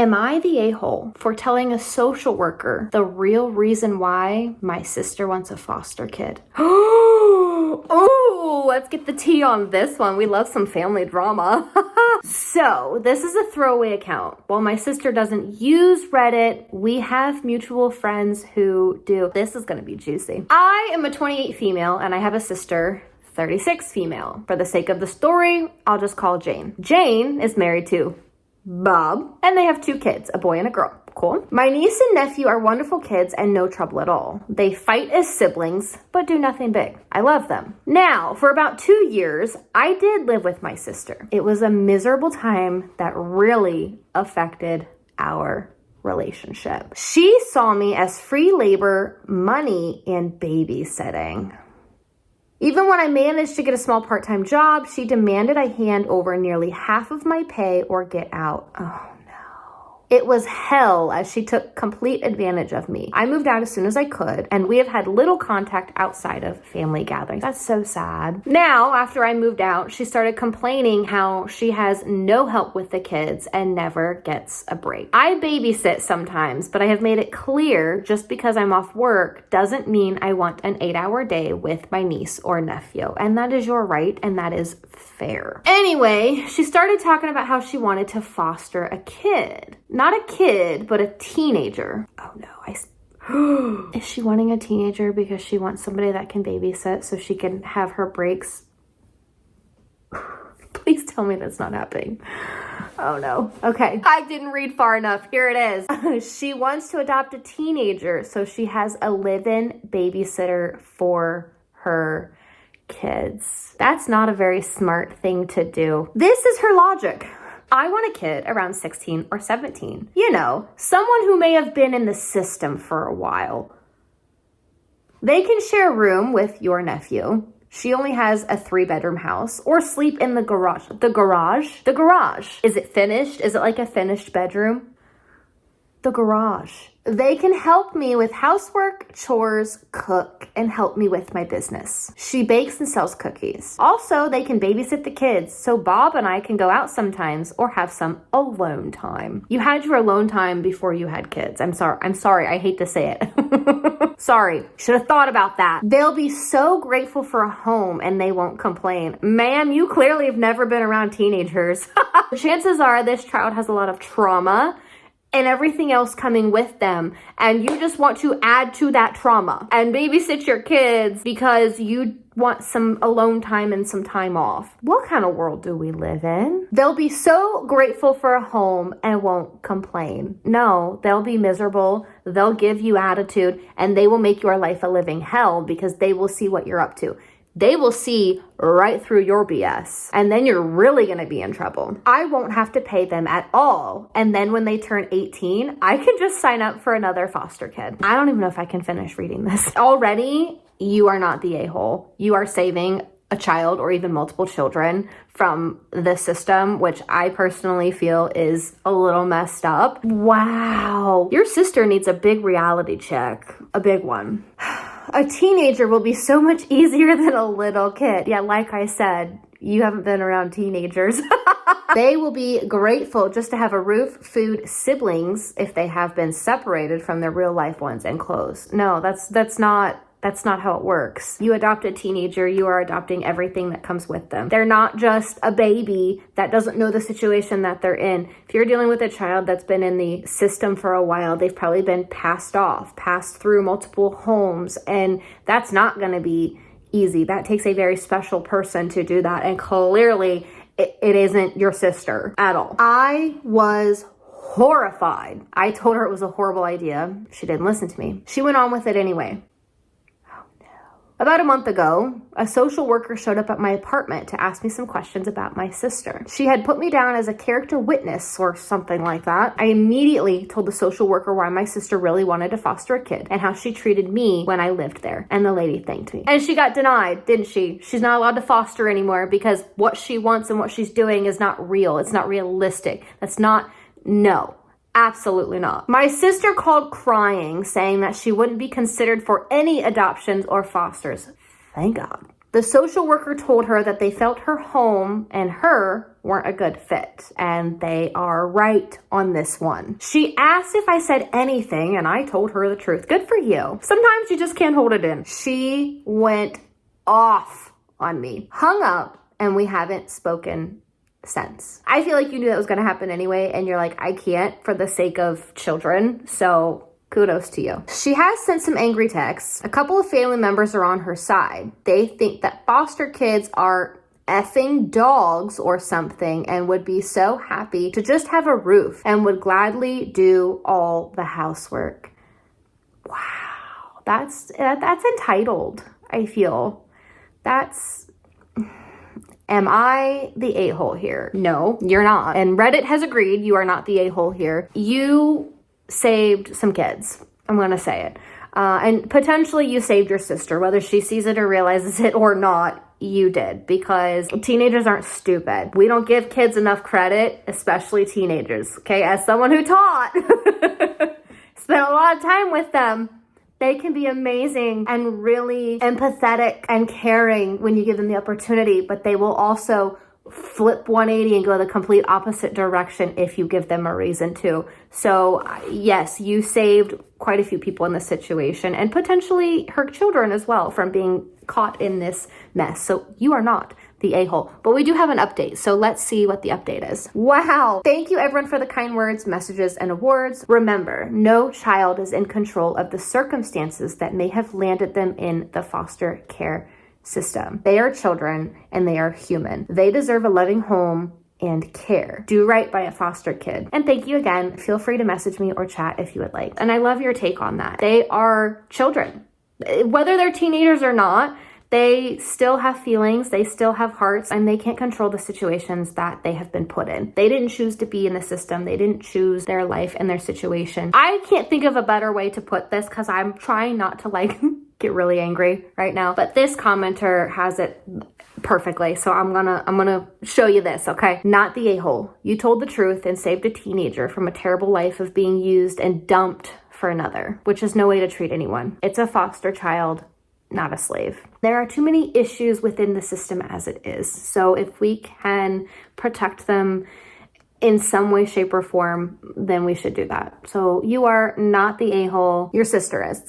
Am I the a-hole for telling a social worker the real reason why my sister wants a foster kid? Oh, let's get the tea on this one. We love some family drama. So this is a throwaway account. While my sister doesn't use Reddit, we have mutual friends who do. This is going to be juicy. I am a 28 female and I have a sister, 36 female. For the sake of the story, I'll just call Jane. Jane is married to Bob, and they have 2 kids, a boy and a girl. Cool. My niece and nephew are wonderful kids and no trouble at all. They fight as siblings, but do nothing big. I love them. Now, for about 2 years, I did live with my sister. It was a miserable time that really affected our relationship. She saw me as free labor, money, and babysitting. Even when I managed to get a small part-time job, she demanded I hand over nearly half of my pay or get out. Oh, it was hell as she took complete advantage of me. I moved out as soon as I could, and we have had little contact outside of family gatherings. That's so sad. Now, after I moved out, she started complaining how she has no help with the kids and never gets a break. I babysit sometimes, but I have made it clear just because I'm off work doesn't mean I want an 8-hour day with my niece or nephew. And that is your right, and that is fair. Anyway, she started talking about how she wanted to foster a kid. Not a kid, but a teenager. Oh no, is she wanting a teenager because she wants somebody that can babysit so she can have her breaks? Please tell me that's not happening. Oh no. Okay. I didn't read far enough. Here it is. She wants to adopt a teenager so she has a live-in babysitter for her kids. That's not a very smart thing to do. This is her logic. I want a kid around 16 or 17. You know, someone who may have been in the system for a while. They can share a room with your nephew. She only has a 3-bedroom house, or sleep in the garage. The garage. Is it finished? Is it like a finished bedroom? The garage. They can help me with housework, chores, cook, and help me with my business. She bakes and sells cookies. Also, they can babysit the kids, so Bob and I can go out sometimes or have some alone time. You had your alone time before you had kids. I'm sorry. I hate to say it. Sorry. Should have thought about that. They'll be so grateful for a home and they won't complain. Ma'am, you clearly have never been around teenagers. Chances are this child has a lot of trauma and everything else coming with them, and you just want to add to that trauma and babysit your kids because you want some alone time and some time off. What kind of world do we live in? They'll be so grateful for a home and won't complain. No, they'll be miserable, they'll give you attitude, and they will make your life a living hell because they will see what you're up to. They will see right through your BS, and then you're really gonna be in trouble. I won't have to pay them at all, and then when they turn 18, I can just sign up for another foster kid. I don't even know if I can finish reading this. Already, you are not the a-hole. You are saving a child or even multiple children from the system, which I personally feel is a little messed up. Wow. Your sister needs a big reality check, a big one. A teenager will be so much easier than a little kid. Yeah, like I said, you haven't been around teenagers. They will be grateful just to have a roof, food, siblings if they have been separated from their real life ones, and clothes. No, that's not how it works. You adopt a teenager, you are adopting everything that comes with them. They're not just a baby that doesn't know the situation that they're in. If you're dealing with a child that's been in the system for a while, they've probably been passed through multiple homes, and that's not gonna be easy. That takes a very special person to do that, and clearly it isn't your sister at all. I was horrified. I told her it was a horrible idea. She didn't listen to me. She went on with it anyway. About a month ago, a social worker showed up at my apartment to ask me some questions about my sister. She had put me down as a character witness or something like that. I immediately told the social worker why my sister really wanted to foster a kid and how she treated me when I lived there. And the lady thanked me. And she got denied, didn't she? She's not allowed to foster anymore because what she wants and what she's doing is not real. It's not realistic. No. Absolutely not. My sister called crying, saying that she wouldn't be considered for any adoptions or fosters. Thank God. The social worker told her that they felt her home and her weren't a good fit, and they are right on this one. She asked if I said anything, and I told her the truth. Good for you. Sometimes you just can't hold it in. She went off on me, hung up, and we haven't spoken since. I feel like you knew that was going to happen anyway, and you're like, I can't for the sake of children, so kudos to you. She has sent some angry texts. A couple of family members are on her side. They think that foster kids are effing dogs or something and would be so happy to just have a roof and would gladly do all the housework. Wow, that's entitled, I feel. Am I the a-hole here? No, you're not. And Reddit has agreed you are not the a-hole here. You saved some kids. I'm going to say it. And potentially you saved your sister, whether she sees it or realizes it or not. You did, because teenagers aren't stupid. We don't give kids enough credit, especially teenagers. Okay, as someone who taught, spent a lot of time with them, they can be amazing and really empathetic and caring when you give them the opportunity, but they will also flip 180 and go the complete opposite direction if you give them a reason to. So yes, you saved quite a few people in this situation, and potentially her children as well from being caught in this mess. So you are not the a-hole, but we do have an update. So let's see what the update is. Wow. Thank you everyone for the kind words, messages, and awards. Remember, no child is in control of the circumstances that may have landed them in the foster care system. They are children and they are human. They deserve a loving home and care. Do right by a foster kid. And thank you again. Feel free to message me or chat if you would like. And I love your take on that. They are children. Whether they're teenagers or not, they still have feelings, they still have hearts, and they can't control the situations that they have been put in. They didn't choose to be in the system. They didn't choose their life and their situation. I can't think of a better way to put this because I'm trying not to get really angry right now, but this commenter has it perfectly. So I'm gonna show you this, okay? Not the a-hole. You told the truth and saved a teenager from a terrible life of being used and dumped for another, which is no way to treat anyone. It's a foster child, not a slave. There are too many issues within the system as it is. So if we can protect them in some way, shape, or form, then we should do that. So you are not the a-hole. Your sister is.